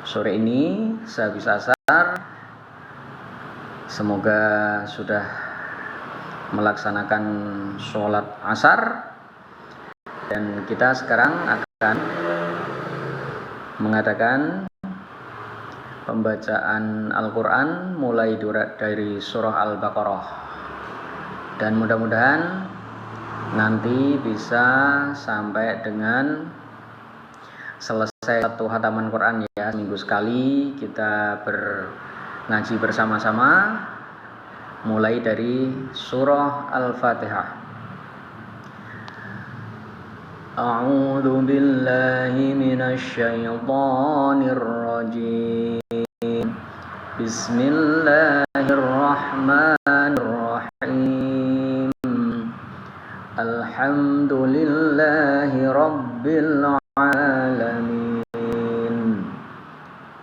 sore ini sehabis asar. Semoga sudah melaksanakan sholat asar, dan kita sekarang akan mengadakan pembacaan Al-Quran mulai dari surah Al-Baqarah, dan mudah-mudahan nanti bisa sampai dengan selesai satu khataman Quran ya. Seminggu sekali kita ngaji bersama-sama mulai dari surah Al-Fatihah. A'udzu billahi minasy syaithanir rajim. Bismillahirrahmanirrahim. Alhamdulillahi rabbil alamin.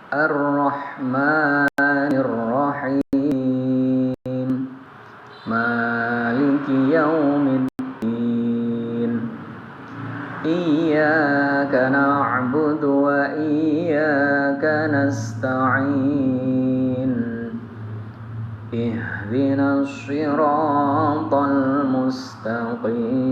Ar-Rahmanir Rahim. Maliki yaumiddin. Iyyaka na'budu wa iyyaka nasta'in. Ihdinas siratal mustaqim.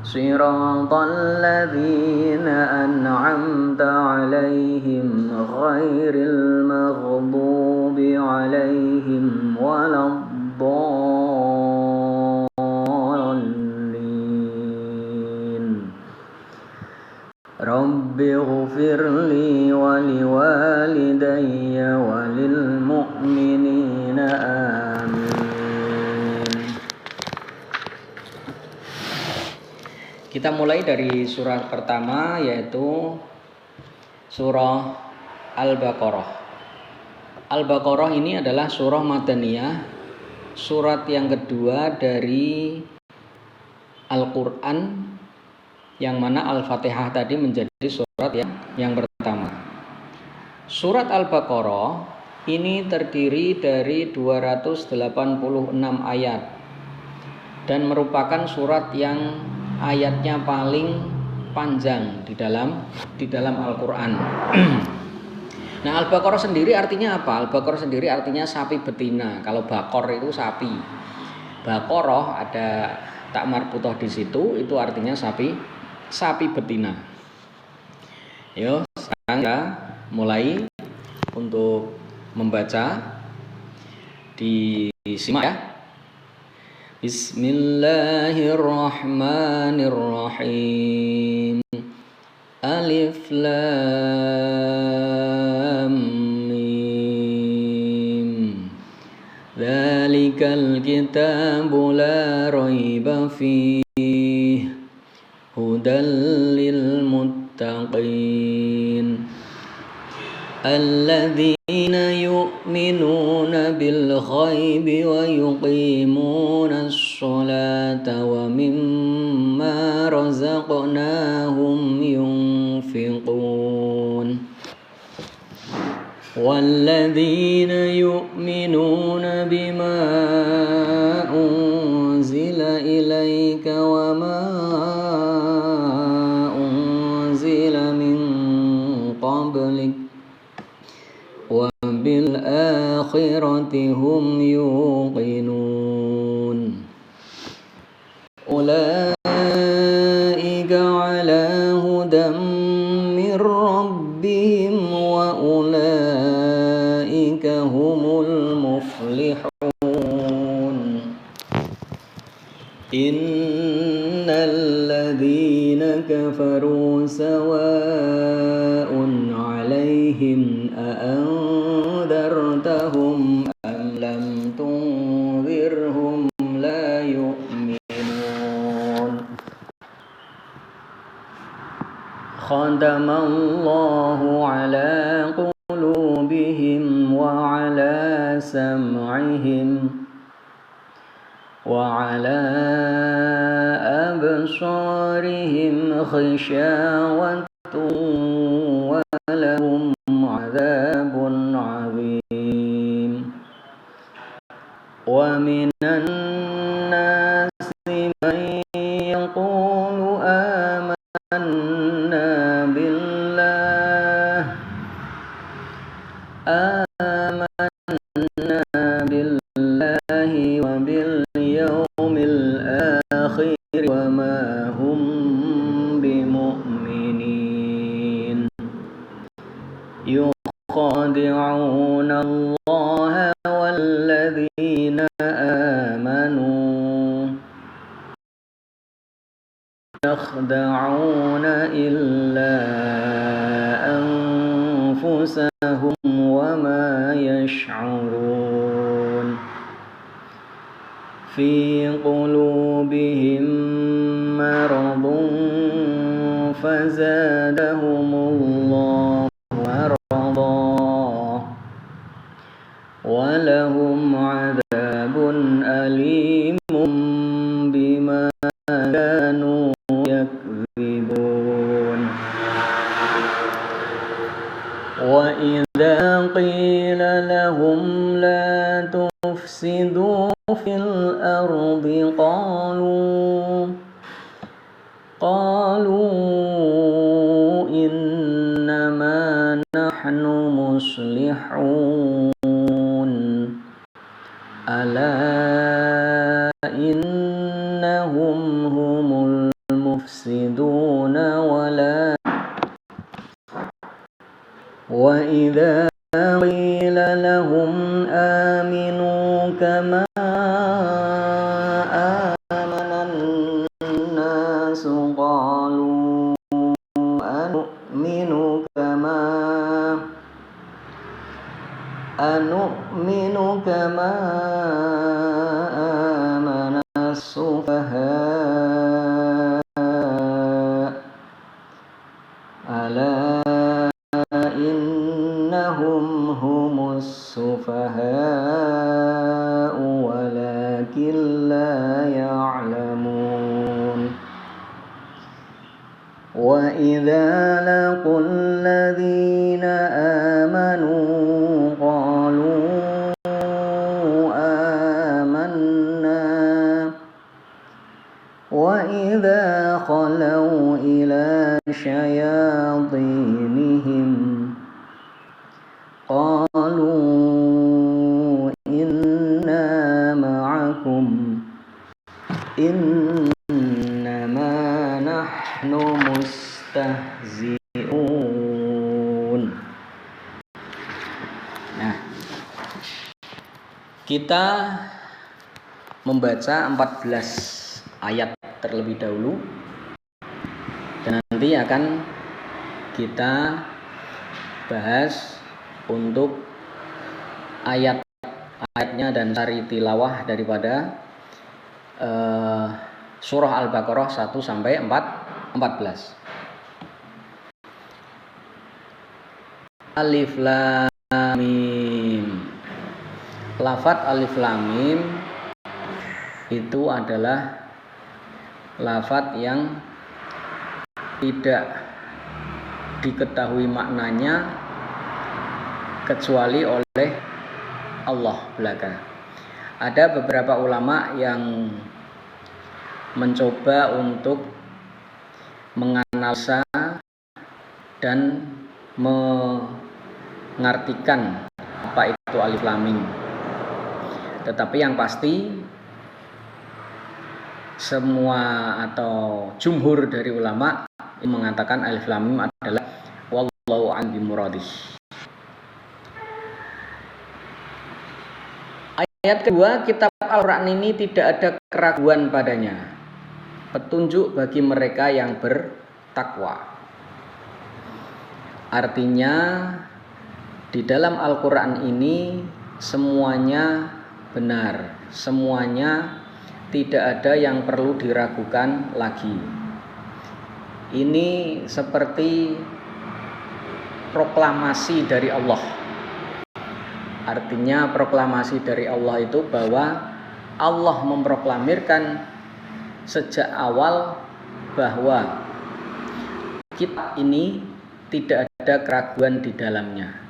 Siratal ladzina an'amta 'alaihim ghairil maghdubi 'alaihim waladdallin. Rabbighfirli wa liwalidayya wa lil mu'minina amin. Kita mulai dari surah pertama, yaitu surah Al-Baqarah. Al-Baqarah ini adalah surah Madaniyah, surat yang kedua dari Al-Quran, yang mana Al-Fatihah tadi menjadi surat yang pertama. Surat Al-Baqarah ini terdiri dari 286 ayat dan merupakan surat yang ayatnya paling panjang di dalam Al-Quran. Nah, Al-Baqarah sendiri artinya apa? Al-Baqarah sendiri artinya sapi betina. Kalau bakor itu sapi, Baqarah ada tak marbutoh di situ, itu artinya sapi betina. Yuk, sekarang kita mulai untuk membaca. Disimak ya. Bismillahirrahmanirrahim. Alif lam mim. Dzalikal kitabu la raiba fihi hudal lil muttaqin. Alladzina yu'minuna bil ghaibi wa yuqimuna as-salata wa mimma razaqnahum yunfiqun. Walladzina yu'minuna bima unzila ilaika wa ma unzila min qablik wa bil akhirati hum yuqinun. Ulaika ala hudam min rabbihim wa ulaika humul muflihun. Innal ladzina kafaru sawa'un 'alaihim a'andartahum am lam tunzirhum la yu'minun. Khatamallahu 'ala qulubihim wa 'ala sam'ihim wa 'ala absarihim khishawatun wa lahum 'adzabun 'adzim. Wa minan nasi man yaqulu amanna billahi يخادعون الله والذين آمنوا يخدعون إلا أنفسهم وما يشعرون في قلوبهم مرض فزادهم الله مرضا ولهم عذاب أليم بما كانوا يكذبون وإذا قيل لهم لا تفسدوا في الأرض قالوا إنما نحن مصلحون ألا إنهم هم المفسدون وإذا قيل لهم آمنوا كما آمن الناس قالوا أنؤمن كما آمن السفهاء ألا إنهم هم السفهاء ولكن لا يعلمون وإذا لقوا الذين آمنوا قالوا آمنا وإذا خلوا إلى شياطينهم قالوا إنا معكم إنما نحن mustahzi'un. Nah, kita membaca 14 ayat terlebih dahulu dan nanti akan kita bahas untuk ayat-ayatnya dan cari tilawah daripada surah Al-Baqarah 1 sampai 14. Alif Lam Mim. Lafadz Alif Lam Mim itu adalah lafadz yang tidak diketahui maknanya kecuali oleh Allah belaka. Ada beberapa ulama yang mencoba untuk menganalisa dan mengartikan apa itu alif lam mim. Tetapi yang pasti semua atau jumhur dari ulama mengatakan alif lam mim adalah wallahu a'lam bimuradih. Ayat kedua, kitab Al-Quran ini tidak ada keraguan padanya, petunjuk bagi mereka yang bertakwa. Artinya di dalam Al-Quran ini semuanya benar, semuanya tidak ada yang perlu diragukan lagi. Ini seperti proklamasi dari Allah. Artinya proklamasi dari Allah itu bahwa Allah memproklamirkan sejak awal bahwa kitab ini tidak ada keraguan di dalamnya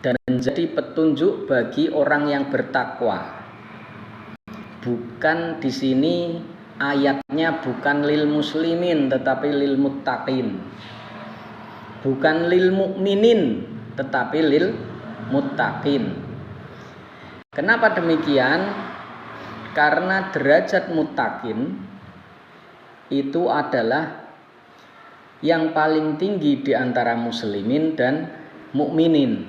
dan menjadi petunjuk bagi orang yang bertakwa. Bukan di sini ayatnya bukan lil muslimin tetapi lil muttaqin. Bukan lil mukminin tetapi lil muttaqin. Kenapa demikian? Karena derajat muttaqin itu adalah yang paling tinggi di antara muslimin dan mukminin.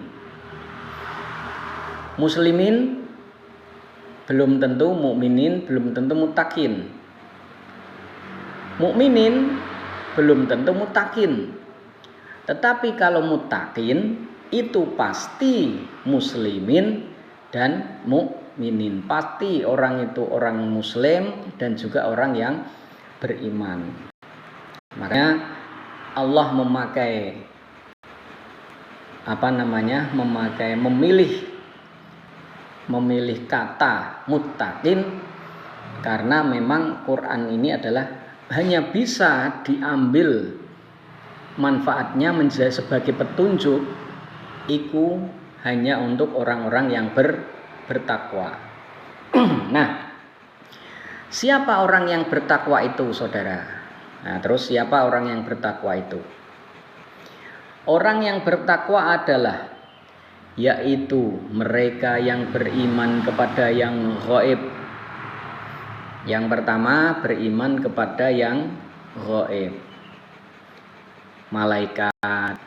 Muslimin belum tentu mukminin, belum tentu muttaqin. Mukminin belum tentu muttaqin. Tetapi kalau muttaqin itu pasti muslimin dan mukminin. Pasti orang itu orang muslim dan juga orang yang beriman. Makanya Allah memilih kata muttaqin karena memang Quran ini adalah hanya bisa diambil manfaatnya menjadi sebagai petunjuk itu hanya untuk orang-orang yang bertakwa. Nah, siapa orang yang bertakwa itu, saudara? Nah, terus siapa orang yang bertakwa itu? Orang yang bertakwa adalah yaitu mereka yang beriman kepada yang gaib. Yang pertama, beriman kepada yang gaib. Malaikat,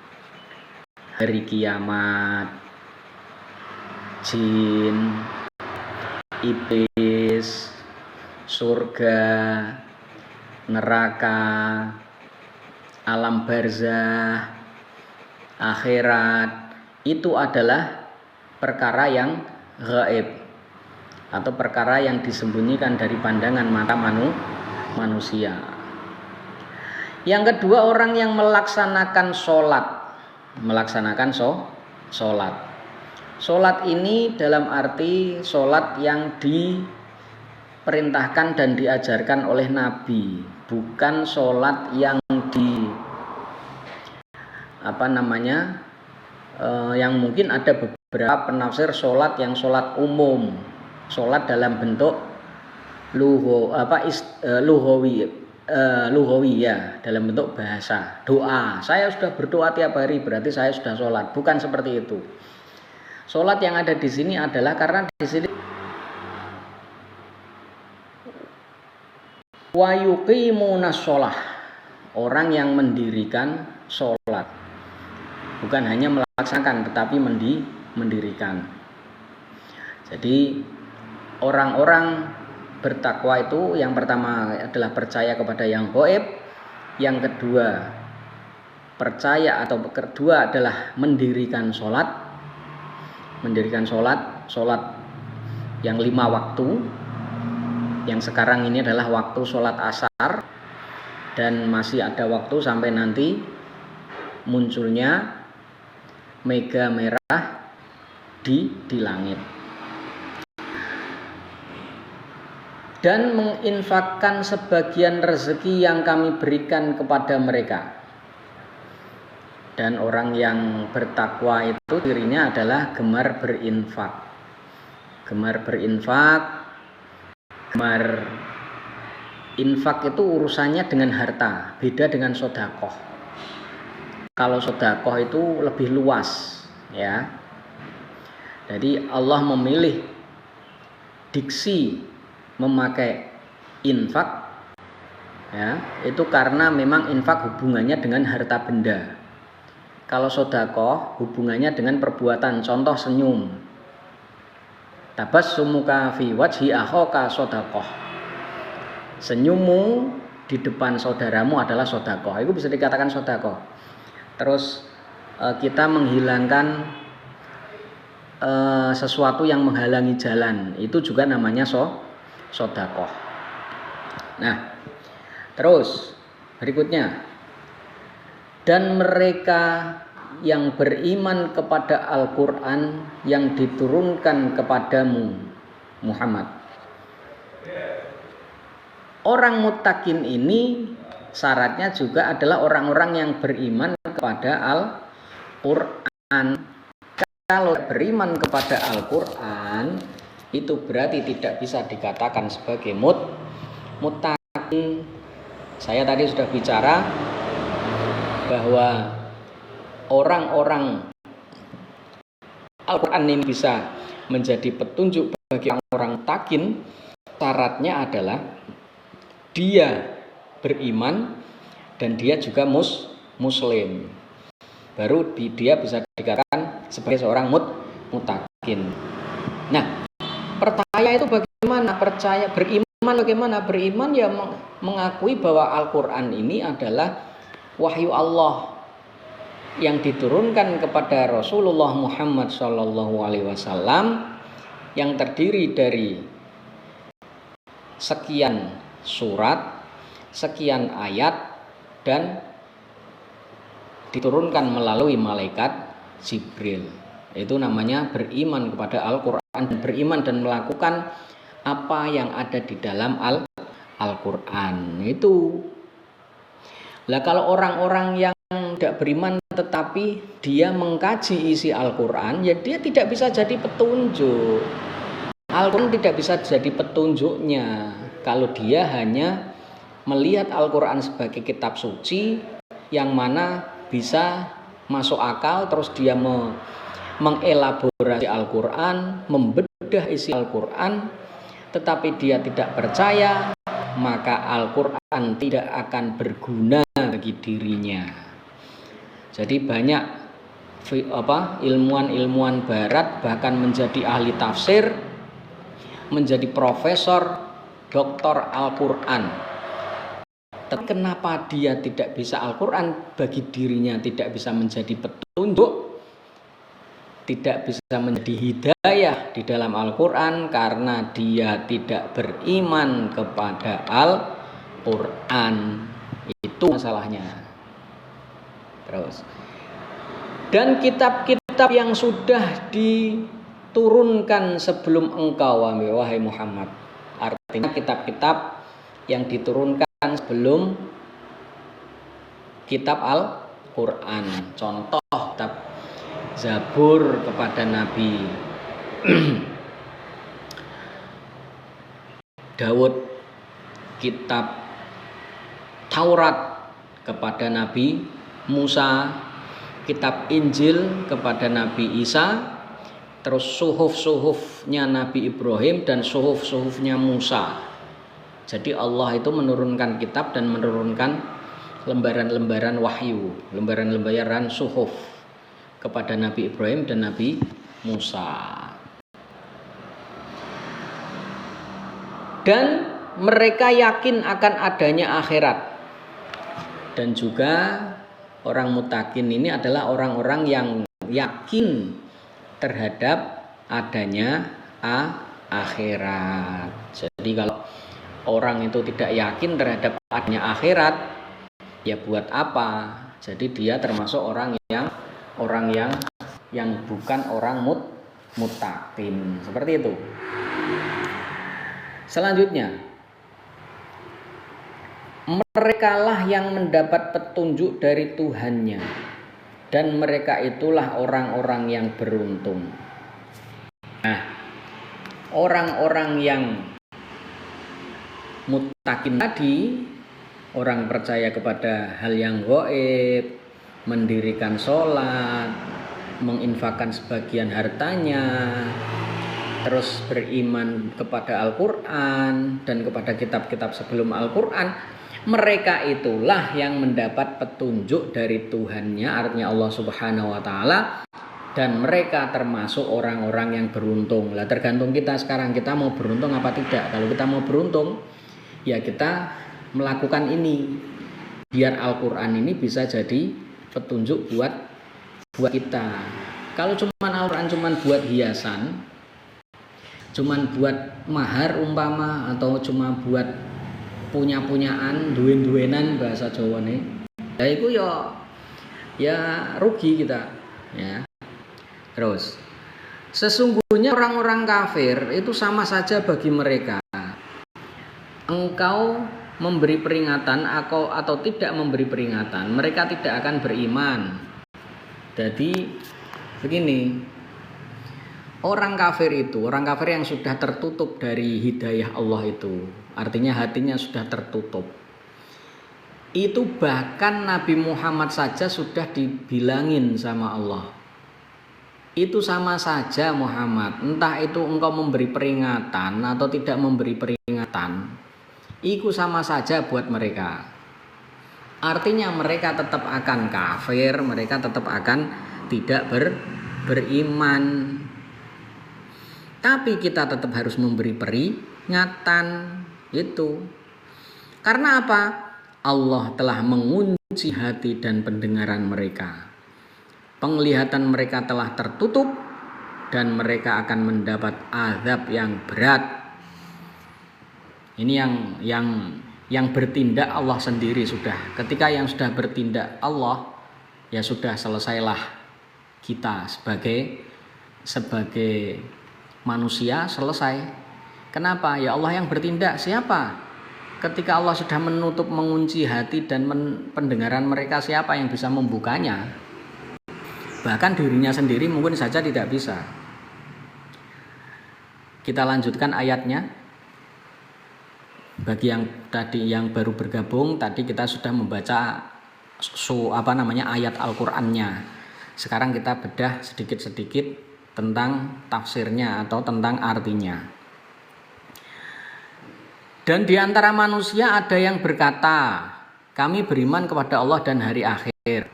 hari kiamat, jin, iblis, surga, neraka, alam barzah, akhirat, itu adalah perkara yang gaib atau perkara yang disembunyikan dari pandangan mata manusia. Yang kedua, orang yang melaksanakan sholat. Sholat ini dalam arti sholat yang diperintahkan dan diajarkan oleh Nabi, bukan sholat yang yang mungkin ada beberapa penafsir sholat yang sholat umum, sholat dalam bentuk lugawi ya, dalam bentuk bahasa doa. Saya sudah berdoa tiap hari berarti saya sudah sholat. Bukan seperti itu. Sholat yang ada di sini adalah karena di sini wa yuqimunas sholah, orang yang mendirikan sholat, bukan hanya melaksanakan tetapi mendirikan. Jadi orang-orang bertakwa itu yang pertama adalah percaya kepada yang gaib, yang kedua percaya atau kedua adalah mendirikan sholat yang 5 waktu, yang sekarang ini adalah waktu sholat asar dan masih ada waktu sampai nanti munculnya mega merah di langit. Dan menginfakkan sebagian rezeki yang kami berikan kepada mereka. Dan orang yang bertakwa itu dirinya adalah gemar berinfak. Infak itu urusannya dengan harta, beda dengan sedekah. Kalau sedekah itu lebih luas, ya. Jadi Allah memilih diksi memakai infak, ya, itu karena memang infak hubungannya dengan harta benda. Kalau sedekah hubungannya dengan perbuatan, contoh senyum. Tabassumuka fi wajhi akhaka sedekah. Senyummu di depan saudaramu adalah sedekah. Itu bisa dikatakan sedekah. Terus kita menghilangkan sesuatu yang menghalangi jalan, itu juga namanya sedekah. Nah, terus berikutnya, dan mereka yang beriman kepada Al-Quran yang diturunkan kepadamu Muhammad. Orang muttaqin ini syaratnya juga adalah orang-orang yang beriman kepada Al-Quran. Kalau beriman kepada Al-Quran itu berarti tidak bisa dikatakan sebagai muttaqin. Saya tadi sudah bicara bahwa orang-orang Al-Quran ini bisa menjadi petunjuk bagi orang takin. Syaratnya adalah dia beriman dan dia juga muslim. baru dia bisa dikatakan sebagai seorang mutakin. Nah, percaya itu bagaimana? Percaya, beriman bagaimana? Beriman ya mengakui bahwa Al-Quran ini adalah wahyu Allah yang diturunkan kepada Rasulullah Muhammad SAW, yang terdiri dari sekian surat, sekian ayat, dan diturunkan melalui malaikat Jibril. Itu namanya beriman kepada Al-Quran, beriman dan melakukan apa yang ada di dalam Al-Quran. Itu. Lah kalau orang-orang yang tidak beriman tetapi dia mengkaji isi Al-Quran, ya dia tidak bisa jadi petunjuk. Al-Quran tidak bisa jadi petunjuknya kalau dia hanya melihat Al-Quran sebagai kitab suci yang mana bisa masuk akal, terus dia mengelaborasi Al-Quran, membedah isi Al-Quran, tetapi dia tidak percaya, maka Al-Quran tidak akan berguna bagi dirinya. Jadi banyak ilmuwan barat bahkan menjadi ahli tafsir, menjadi profesor, doktor Al-Quran. Tapi kenapa dia tidak bisa Al-Quran bagi dirinya, tidak bisa menjadi petunjuk, tidak bisa menjadi hidayah di dalam Al-Quran? Karena dia tidak beriman kepada Al-Quran. Itu masalahnya. Terus, dan kitab-kitab yang sudah diturunkan sebelum engkau, wahai Muhammad, artinya kitab-kitab yang diturunkan sebelum kitab Al-Quran. Contoh kitab Zabur kepada Nabi Daud, kitab Taurat kepada Nabi Musa, kitab Injil kepada Nabi Isa, terus suhuf-suhufnya Nabi Ibrahim dan suhuf-suhufnya Musa. Jadi Allah itu menurunkan kitab dan menurunkan lembaran-lembaran wahyu, lembaran-lembaran suhuf kepada Nabi Ibrahim dan Nabi Musa. Dan mereka yakin akan adanya akhirat. Dan juga orang mutakin ini adalah orang-orang yang yakin terhadap adanya akhirat. Jadi kalau orang itu tidak yakin terhadap adanya akhirat, ya buat apa? Jadi dia termasuk orang yang bukan orang mutakin. Seperti itu. Selanjutnya, merekalah yang mendapat petunjuk dari Tuhannya, dan mereka itulah orang-orang yang beruntung. Nah, orang-orang yang mutakin tadi, orang percaya kepada hal yang gaib, mendirikan sholat, menginfakkan sebagian hartanya, terus beriman kepada Al-Quran dan kepada kitab-kitab sebelum Al-Quran, mereka itulah yang mendapat petunjuk dari Tuhannya, artinya Allah Subhanahu wa Ta'ala, dan mereka termasuk orang-orang yang beruntung. Lah tergantung kita sekarang, kita mau beruntung apa tidak. Kalau kita mau beruntung, ya kita melakukan ini biar Al-Quran ini bisa jadi petunjuk buat kita. Kalau Al-Quran cuma buat hiasan, cuman buat mahar umpama, atau cuma buat punya-punyaan, duwen-duwenan bahasa Jawa nih, ya itu ya rugi kita, ya. Terus sesungguhnya orang-orang kafir itu sama saja bagi mereka. Engkau memberi peringatan atau tidak memberi peringatan, mereka tidak akan beriman. Jadi begini, orang kafir yang sudah tertutup dari hidayah Allah itu, artinya hatinya sudah tertutup. Itu bahkan Nabi Muhammad saja sudah dibilangin sama Allah, itu sama saja Muhammad, entah itu engkau memberi peringatan atau tidak memberi peringatan, itu sama saja buat mereka. Artinya mereka tetap akan kafir, mereka tetap akan tidak beriman. Tapi kita tetap harus memberi peringatan itu. Karena apa? Allah telah mengunci hati dan pendengaran mereka. Penglihatan mereka telah tertutup dan mereka akan mendapat azab yang berat. Ini yang bertindak Allah sendiri sudah. Ketika yang sudah bertindak Allah, ya sudah, selesailah kita sebagai manusia, selesai. Kenapa? Ya Allah yang bertindak. Siapa? Ketika Allah sudah menutup, mengunci hati dan pendengaran mereka, siapa yang bisa membukanya? Bahkan dirinya sendiri mungkin saja tidak bisa. Kita lanjutkan ayatnya. Bagi yang baru bergabung, tadi kita sudah membaca ayat Al-Qur'annya. Sekarang kita bedah sedikit-sedikit tentang tafsirnya atau tentang artinya. Dan di antara manusia ada yang berkata, kami beriman kepada Allah dan hari akhir.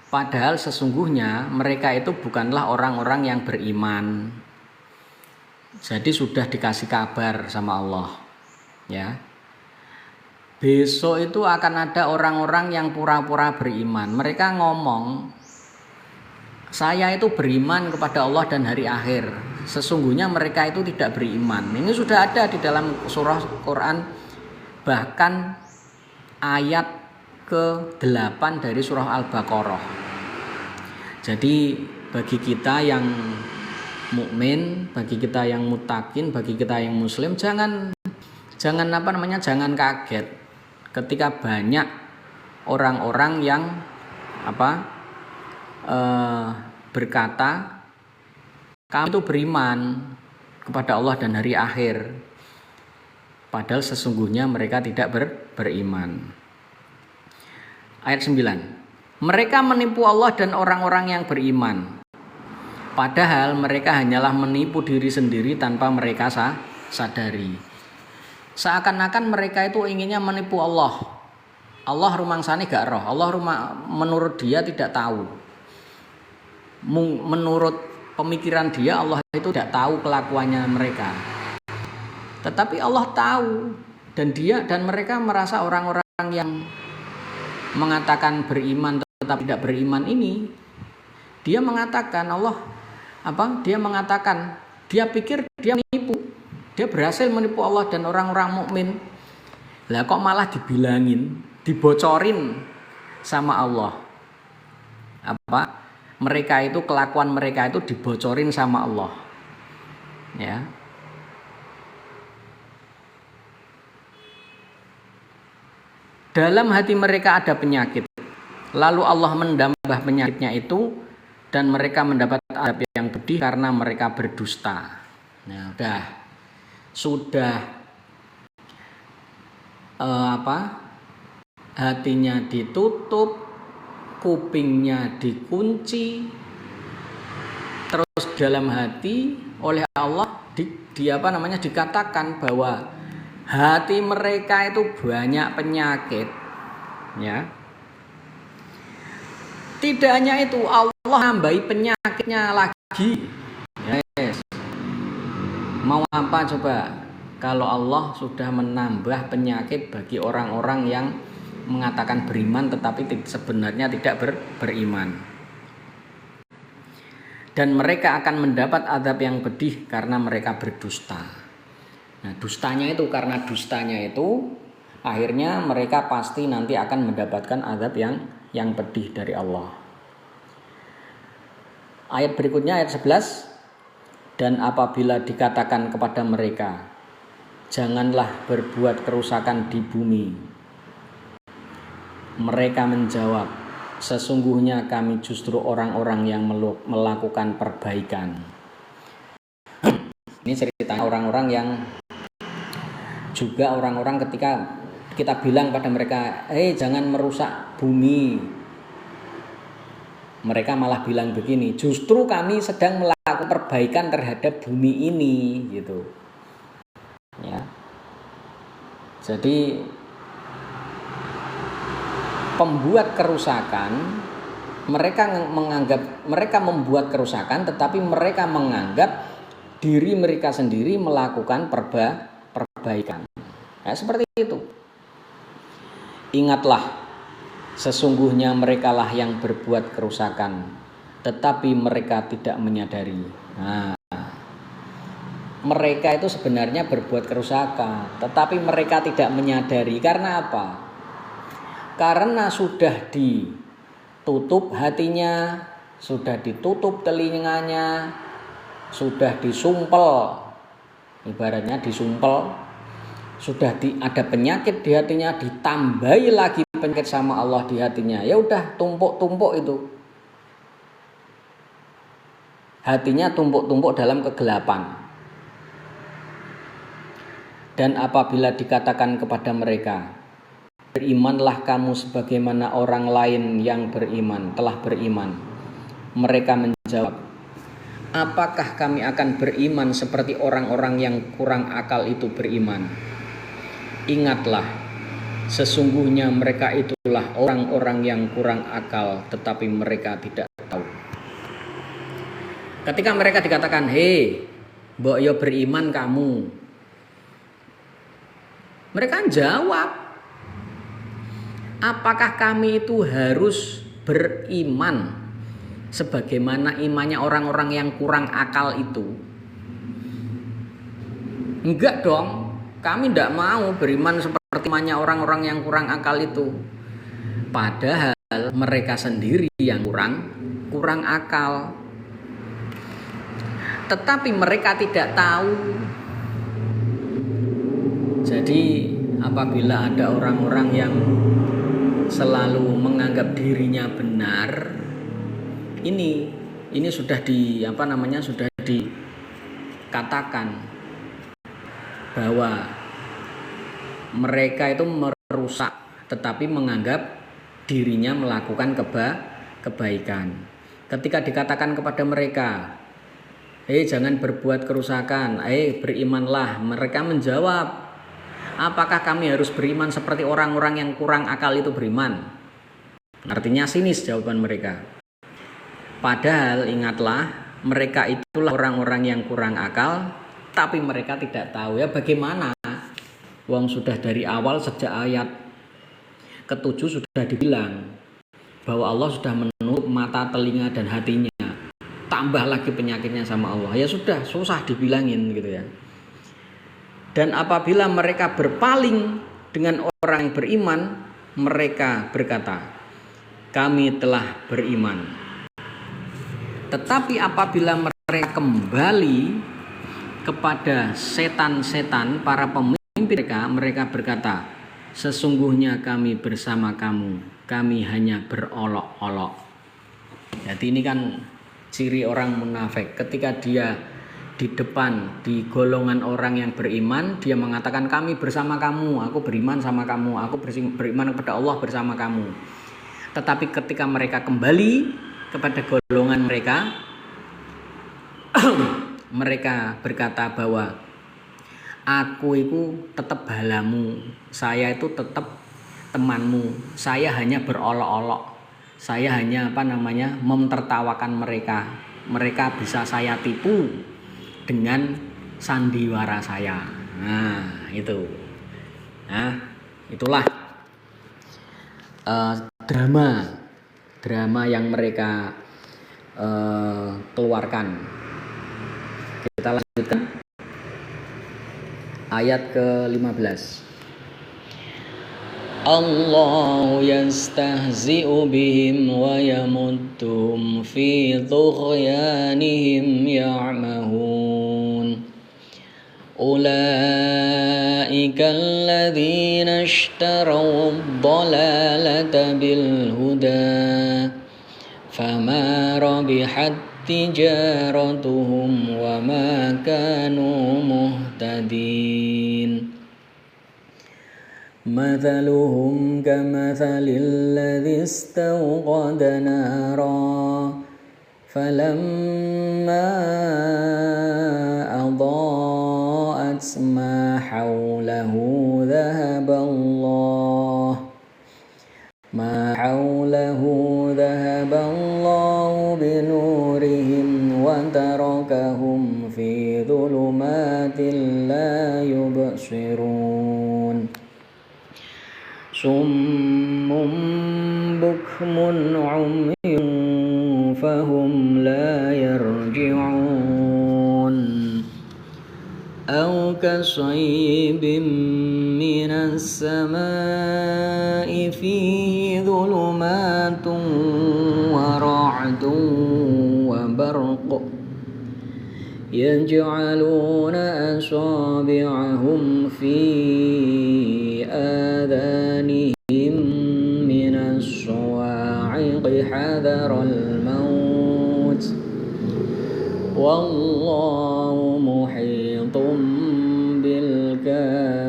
Padahal sesungguhnya mereka itu bukanlah orang-orang yang beriman. Jadi sudah dikasih kabar sama Allah. Ya. Besok itu akan ada orang-orang yang pura-pura beriman. Mereka ngomong, saya itu beriman kepada Allah dan hari akhir. Sesungguhnya mereka itu tidak beriman. Ini sudah ada di dalam surah Quran. Bahkan ayat ke-8 dari surah Al-Baqarah. Jadi bagi kita yang mukmin, bagi kita yang muttaqin, bagi kita yang muslim, jangan kaget ketika banyak orang-orang yang berkata, kami itu beriman kepada Allah dan hari akhir, padahal sesungguhnya mereka tidak beriman. Ayat 9. Mereka menipu Allah dan orang-orang yang beriman, padahal mereka hanyalah menipu diri sendiri tanpa mereka sadari. Seakan-akan mereka itu inginnya menipu Allah. Allah rumangsane gak roh. Allah menurut dia tidak tahu. Menurut pemikiran dia, Allah itu tidak tahu kelakuannya mereka. Tetapi Allah tahu, dan mereka merasa orang-orang yang mengatakan beriman tetapi tidak beriman ini, dia mengatakan dia pikir dia menipu. Dia berhasil menipu Allah dan orang-orang mukmin. Lah kok malah dibocorin sama Allah. Kelakuan mereka itu dibocorin sama Allah. Ya. Dalam hati mereka ada penyakit. Lalu Allah menambah penyakitnya itu dan mereka mendapat azab yang pedih karena mereka berdusta. Nah, sudah hatinya ditutup, kupingnya dikunci, terus dalam hati oleh Allah dikatakan bahwa hati mereka itu banyak penyakit. Ya. Tidak hanya itu, Allah nambahi penyakitnya lagi. Yes. Mau apa coba? Kalau Allah sudah menambah penyakit bagi orang-orang yang mengatakan beriman tetapi sebenarnya tidak beriman. Dan mereka akan mendapat azab yang pedih karena mereka berdusta. Nah, karena dustanya itu akhirnya mereka pasti nanti akan mendapatkan azab yang pedih dari Allah. Ayat berikutnya, ayat 11. Dan apabila dikatakan kepada mereka, janganlah berbuat kerusakan di bumi, mereka menjawab, sesungguhnya kami justru orang-orang yang melakukan perbaikan. Ini cerita orang-orang yang juga orang-orang ketika kita bilang pada mereka, jangan merusak bumi, mereka malah bilang begini, justru kami sedang melakukan perbaikan terhadap bumi ini, gitu. Ya. Jadi pembuat kerusakan, mereka membuat kerusakan, tetapi mereka menganggap diri mereka sendiri melakukan perbaikan. Nah, seperti itu. Ingatlah, sesungguhnya merekalah yang berbuat kerusakan, tetapi mereka tidak menyadari. Nah, mereka itu sebenarnya berbuat kerusakan, tetapi mereka tidak menyadari. Karena apa? Karena sudah ditutup hatinya, sudah ditutup telinganya, sudah disumpel, ibaratnya disumpel, sudah ada penyakit di hatinya, ditambahi lagi penyakit sama Allah di hatinya. Ya udah, tumpuk-tumpuk itu. Hatinya tumpuk-tumpuk dalam kegelapan. Dan apabila dikatakan kepada mereka, berimanlah kamu sebagaimana orang lain yang telah beriman. Mereka menjawab, apakah kami akan beriman seperti orang-orang yang kurang akal itu beriman? Ingatlah, sesungguhnya mereka itulah orang-orang yang kurang akal, tetapi mereka tidak tahu. Ketika mereka dikatakan, hei, mbok yo beriman kamu, mereka jawab, apakah kami itu harus beriman sebagaimana imannya orang-orang yang kurang akal itu? Enggak dong, kami tidak mau beriman seperti imannya orang-orang yang kurang akal itu. Padahal mereka sendiri yang kurang akal. Tetapi mereka tidak tahu. Jadi apabila ada orang-orang yang selalu menganggap dirinya benar, ini sudah sudah dikatakan bahwa mereka itu merusak, tetapi menganggap dirinya melakukan kebaikan. Ketika dikatakan kepada mereka, jangan berbuat kerusakan, berimanlah, mereka menjawab, apakah kami harus beriman seperti orang-orang yang kurang akal itu beriman? Artinya sinis jawaban mereka. Padahal ingatlah, mereka itulah orang-orang yang kurang akal, tapi mereka tidak tahu. Ya bagaimana? Wong sudah dari awal sejak ayat ke-7 sudah dibilang bahwa Allah sudah menutup mata, telinga, dan hatinya. Tambah lagi penyakitnya sama Allah. Ya sudah, susah dibilangin gitu ya. Dan apabila mereka berpaling dengan orang yang beriman, mereka berkata, kami telah beriman. Tetapi apabila mereka kembali kepada setan-setan, para pemimpin mereka berkata, sesungguhnya kami bersama kamu, kami hanya berolok-olok. Jadi ini kan ciri orang munafik. Ketika dia di depan, di golongan orang yang beriman, dia mengatakan kami bersama kamu, aku beriman sama kamu, aku beriman kepada Allah bersama kamu. Tetapi ketika mereka kembali kepada golongan mereka, mereka berkata bahwa aku itu tetap balamu, saya itu tetap temanmu, saya hanya berolok-olok, saya hanya memtertawakan mereka. Mereka bisa saya tipu dengan sandiwara saya. Nah, itu. Nah, itulah drama yang mereka keluarkan. Kita lanjutkan ayat ke-15. Allah yastahzi'u bihim wa yamudduhum fi tughyanihim ya'mahun. Ulaika alladhina ishtaraw ad-dalalata bil huda fama rabihat tijaratuhum wa ma kanu muhtadin. Mathaluhum kamathalil ladzi istawqada nara falamma adaa'at ma hawlahu dhahaba ذهب الله بنورهم وتركهم في ظلمات لا يبصرون صم بكم عمي فهم لا يرجعون أو كصيب من السماء فيه ظلمات ورعد وبرق يجعلون أصابعهم في آذانهم من الصواعق حذر الموت والله محيط بالكافرين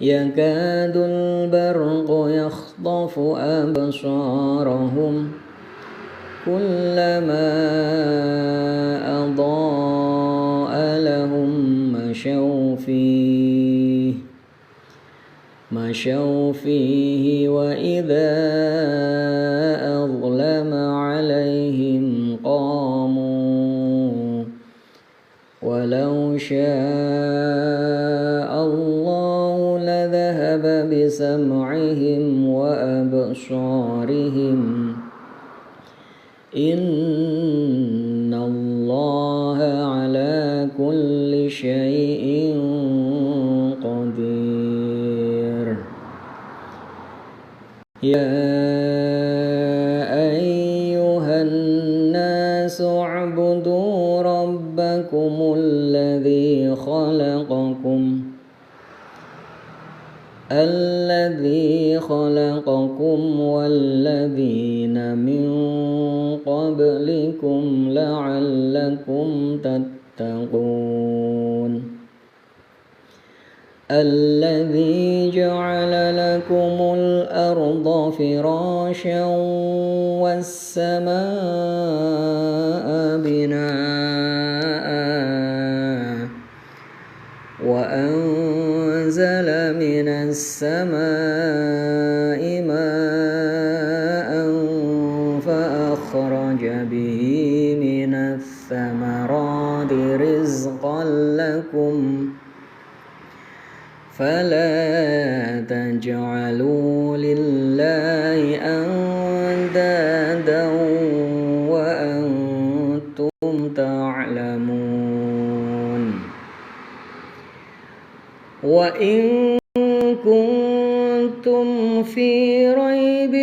يكاد البرق يخطف أبصارهم كلما أضاء لهم مشوا فيه وإذا أظلم عليهم قاموا ولو شاء الله لذهب بسمعهم وأبصارهم إن الله على كل شيء قدير يا أيها الناس اعبدوا ربكم الذي خلقكم والذين من قبلكم لعلكم تتقون الذي جعل لكم الأرض فراشا والسماء بناء وأنزل من السماء ماء فأخرج به من الثمرات رزقا لكم فلا تجعلوا لله أندادا وأنتم تعلمون وإن كنتم في ريب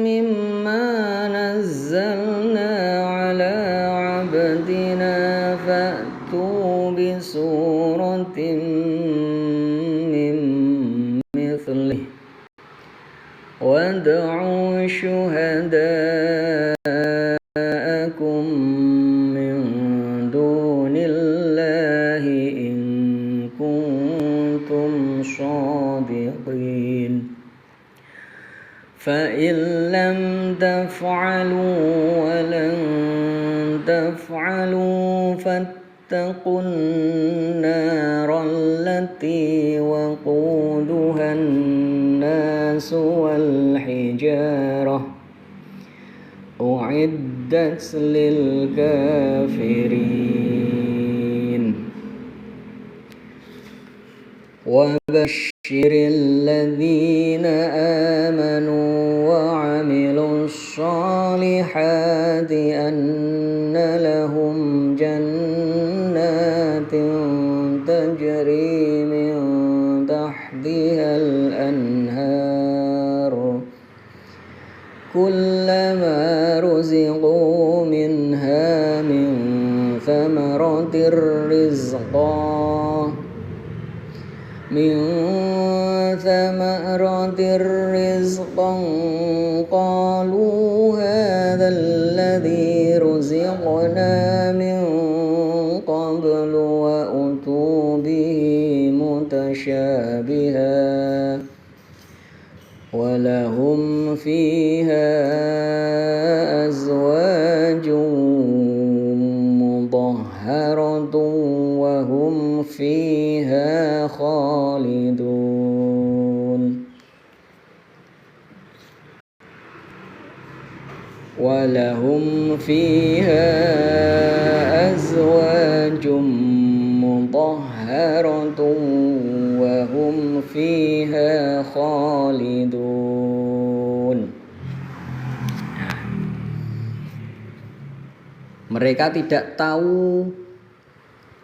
مما نزلنا على عبدنا فأتوا بسورة من مثله وادعوا شهداءكم من دون الله إن كنتم صادقين فإن لم تفعلوا ولن تفعلوا فاتقوا النار التي وقودها الناس والحجارة أعدت للكافرين وبشر الذين آمنوا وعملوا الصالحات أن لهم جنات تجري من تحتها الأنهار كلما رزقوا منها من ثمرة رزقا قالوا هذا الذي رزقنا من قبل وأتوا به متشابها ولهم فيها أزواج مطهرة وهم فيها خالدون walahum fiha azwajum mutahharatun wa hum fiha khalidun. Mereka tidak tahu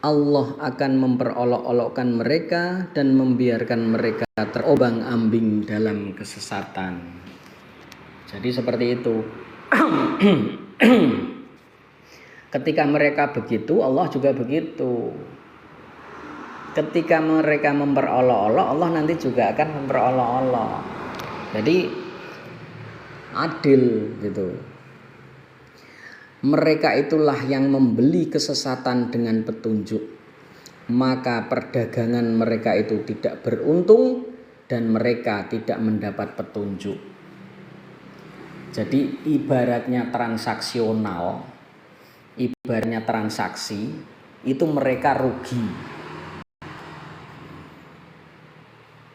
Allah akan memperolok-olokkan mereka dan membiarkan mereka terobang-ambing dalam kesesatan. Jadi seperti itu. Ketika mereka begitu, Allah juga begitu. Ketika mereka memperolok-olok, Allah nanti juga akan memperolok-olok. Jadi adil gitu. Mereka itulah yang membeli kesesatan dengan petunjuk. Maka perdagangan mereka itu tidak beruntung dan mereka tidak mendapat petunjuk. Jadi ibaratnya transaksional, ibaratnya transaksi, itu mereka rugi.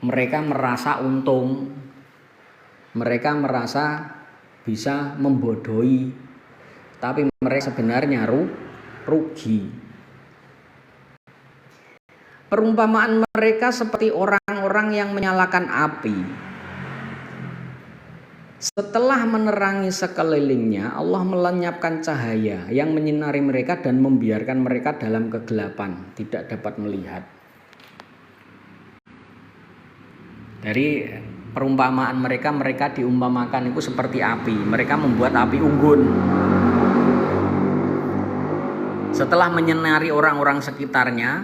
Mereka merasa untung. Mereka merasa bisa membodohi. Tapi mereka sebenarnya rugi. Perumpamaan mereka seperti orang-orang yang menyalakan api. Setelah menerangi sekelilingnya, Allah melenyapkan cahaya yang menyinari mereka dan membiarkan mereka dalam kegelapan, tidak dapat melihat. Dari perumpamaan mereka diumpamakan itu seperti api. Mereka membuat api unggun. Setelah menyinari orang-orang sekitarnya,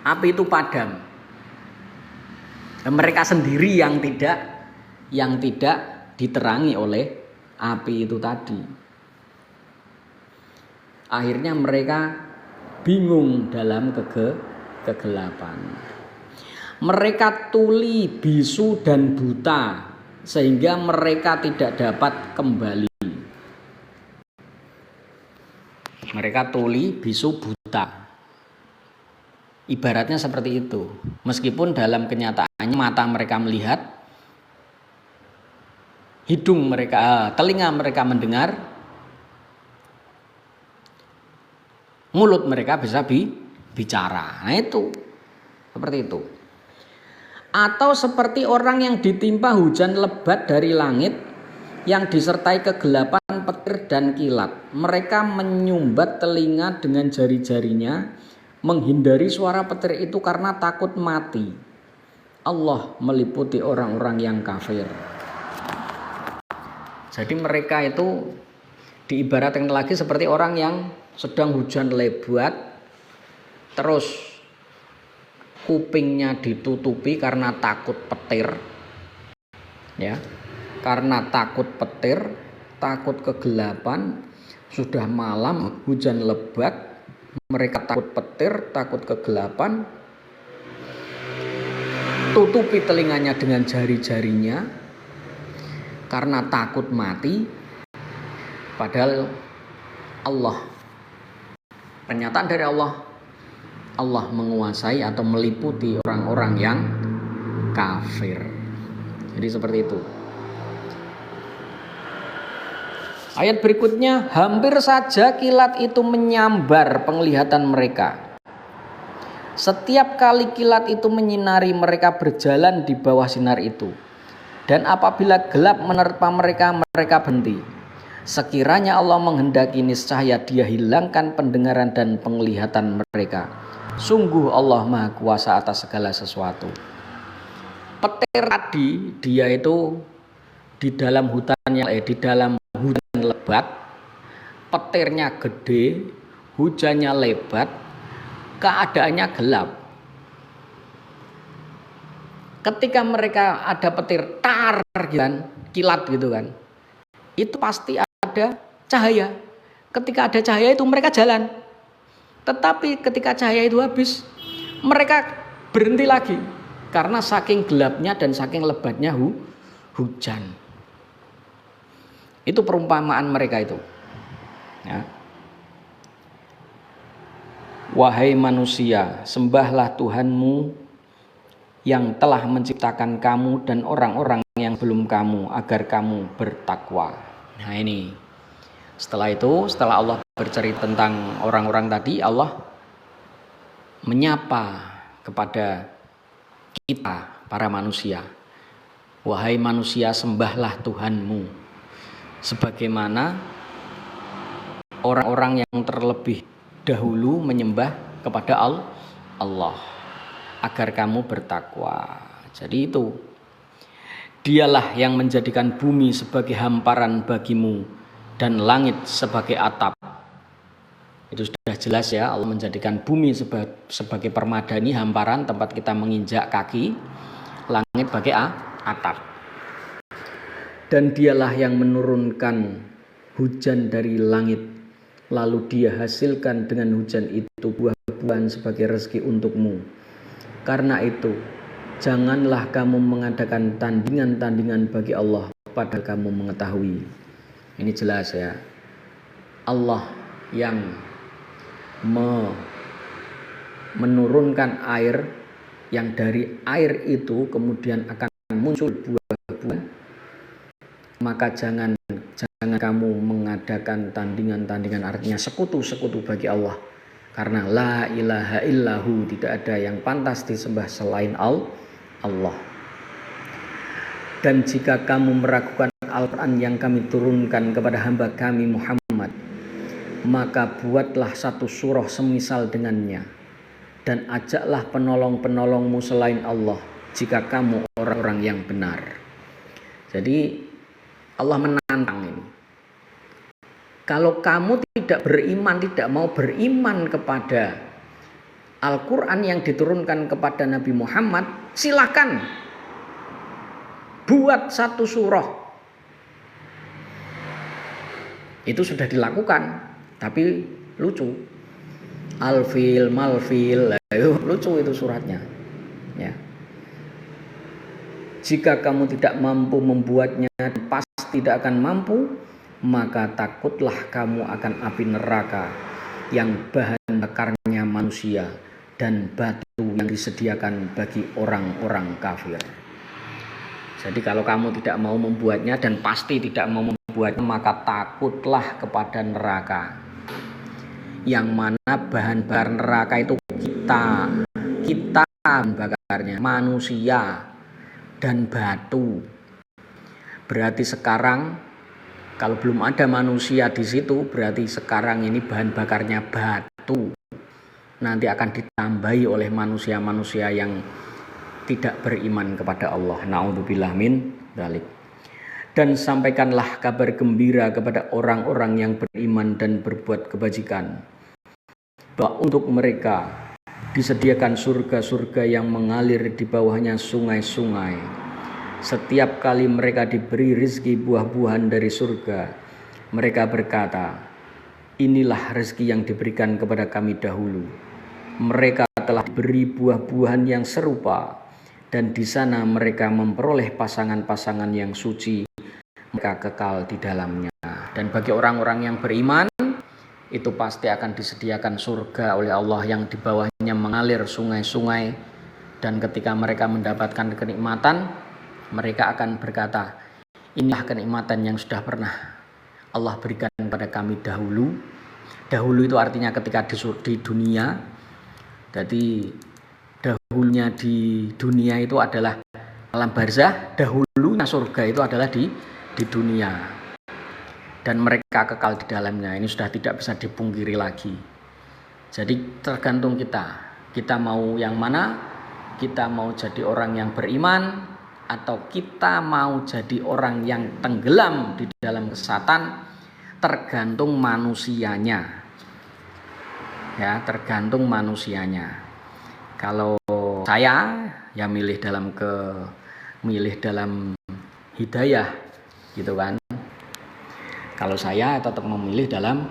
api itu padam. Dan mereka sendiri yang tidak diterangi oleh api itu tadi. Akhirnya mereka bingung dalam kegelapan. Mereka tuli, bisu dan buta sehingga mereka tidak dapat kembali. Mereka tuli, bisu, buta. Ibaratnya seperti itu. Meskipun dalam kenyataannya mata mereka melihat, hidung mereka, telinga mereka mendengar, mulut mereka bisa bicara. Nah itu, seperti itu. Atau seperti orang yang ditimpa hujan lebat dari langit yang disertai kegelapan, petir dan kilat. Mereka menyumbat telinga dengan jari-jarinya, menghindari suara petir itu karena takut mati. Allah meliputi orang-orang yang kafir. Jadi mereka itu diibaratkan lagi seperti orang yang sedang hujan lebat, terus kupingnya ditutupi karena takut petir, ya, karena takut petir, takut kegelapan, sudah malam, hujan lebat, mereka takut petir, takut kegelapan, tutupi telinganya dengan jari-jarinya karena takut mati. Padahal Allah, pernyataan dari Allah, Allah menguasai atau meliputi orang-orang yang kafir. Jadi seperti itu. Ayat berikutnya, hampir saja kilat itu menyambar penglihatan mereka. Setiap kali kilat itu menyinari, mereka berjalan di bawah sinar itu. Dan apabila gelap menerpa mereka, mereka berhenti. Sekiranya Allah menghendaki, niscaya Dia hilangkan pendengaran dan penglihatan mereka. Sungguh Allah Maha Kuasa atas segala sesuatu. Petir tadi, dia itu di dalam hujan lebat, petirnya gede, hujannya lebat, keadaannya gelap. Ketika mereka ada petir tar gitu kan, kilat gitu kan, itu pasti ada cahaya. Ketika ada cahaya itu mereka jalan. Tetapi ketika cahaya itu habis, mereka berhenti lagi karena saking gelapnya dan saking lebatnya hujan. Itu perumpamaan mereka itu. Ya. Wahai manusia, sembahlah Tuhanmu yang telah menciptakan kamu dan orang-orang yang belum kamu agar kamu bertakwa. Nah ini, setelah Allah bercerita tentang orang-orang tadi, Allah menyapa kepada kita para manusia. Wahai manusia, sembahlah Tuhanmu sebagaimana orang-orang yang terlebih dahulu menyembah kepada Allah, agar kamu bertakwa. Jadi itu, Dialah yang menjadikan bumi sebagai hamparan bagimu dan langit sebagai atap. Itu sudah jelas ya, Allah menjadikan bumi sebagai permadani, hamparan tempat kita menginjak kaki, langit sebagai atap. Dan Dialah yang menurunkan hujan dari langit, lalu Dia hasilkan dengan hujan itu buah-buahan sebagai rezeki untukmu. Karena itu, janganlah kamu mengadakan tandingan-tandingan bagi Allah, padahal kamu mengetahui. Ini jelas ya, Allah yang menurunkan air, yang dari air itu kemudian akan muncul buah-buahan. Maka jangan kamu mengadakan tandingan-tandingan, artinya sekutu-sekutu bagi Allah. Karena la ilaha illahu, tidak ada yang pantas disembah selain Allah. Dan jika kamu meragukan Al-Quran yang kami turunkan kepada hamba kami Muhammad, maka buatlah satu surah semisal dengannya, dan ajaklah penolong-penolongmu selain Allah, jika kamu orang-orang yang benar. Jadi Allah menantang ini. Kalau kamu tidak beriman, tidak mau beriman kepada Al-Quran yang diturunkan kepada Nabi Muhammad, silakan buat satu surah. Itu sudah dilakukan, tapi lucu. Al-Fil, Mal-Fil, lucu itu suratnya. Ya. Jika kamu tidak mampu membuatnya, pasti tidak akan mampu, maka takutlah kamu akan api neraka yang bahan bakarnya manusia dan batu yang disediakan bagi orang-orang kafir. Jadi kalau kamu tidak mau membuatnya dan pasti tidak mau membuatnya, maka takutlah kepada neraka, yang mana bahan bakar neraka itu kita bakarnya manusia dan batu. Berarti sekarang kalau belum ada manusia di situ, berarti sekarang ini bahan bakarnya batu. Nanti akan ditambahi oleh manusia-manusia yang tidak beriman kepada Allah. Na'udzubillah min dzalik. Dan sampaikanlah kabar gembira kepada orang-orang yang beriman dan berbuat kebajikan, bahwa untuk mereka disediakan surga-surga yang mengalir di bawahnya sungai-sungai. Setiap kali mereka diberi rezeki buah-buahan dari surga, mereka berkata, inilah rezeki yang diberikan kepada kami dahulu. Mereka telah diberi buah-buahan yang serupa, dan di sana mereka memperoleh pasangan-pasangan yang suci, mereka kekal di dalamnya. Dan bagi orang-orang yang beriman, itu pasti akan disediakan surga oleh Allah yang di bawahnya mengalir sungai-sungai. Dan ketika mereka mendapatkan kenikmatan, mereka akan berkata, inilah kenikmatan yang sudah pernah Allah berikan kepada kami dahulu. Dahulu itu artinya ketika di dunia. Jadi dahulunya di dunia itu adalah alam barzah, dahulunya surga itu adalah di dunia. Dan mereka kekal di dalamnya. Ini sudah tidak bisa dipungkiri lagi. Jadi tergantung kita mau yang mana. Kita mau jadi orang yang beriman, atau kita mau jadi orang yang tenggelam di dalam kesesatan, tergantung manusianya. Ya, tergantung manusianya. Kalau saya ya milih dalam hidayah gitu kan. Kalau saya tetap memilih dalam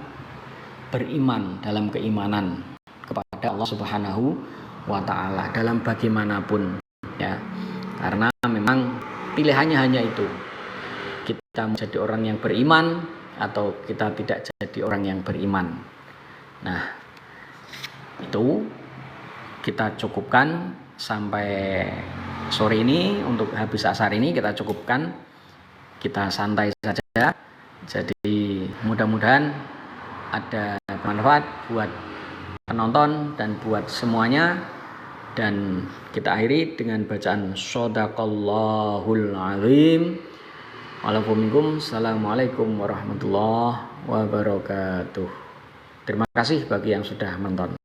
beriman, dalam keimanan kepada Allah Subhanahu wa taala dalam bagaimanapun ya. Karena memang pilihannya hanya itu. Kita menjadi orang yang beriman atau kita tidak jadi orang yang beriman. Nah, itu kita cukupkan sampai sore ini, untuk habis asar ini kita cukupkan, kita santai saja. Jadi mudah-mudahan ada manfaat buat penonton dan buat semuanya. Dan kita akhiri dengan bacaan Shadaqallahul Azim. Assalamualaikum warahmatullahi wabarakatuh. Terima kasih bagi yang sudah menonton.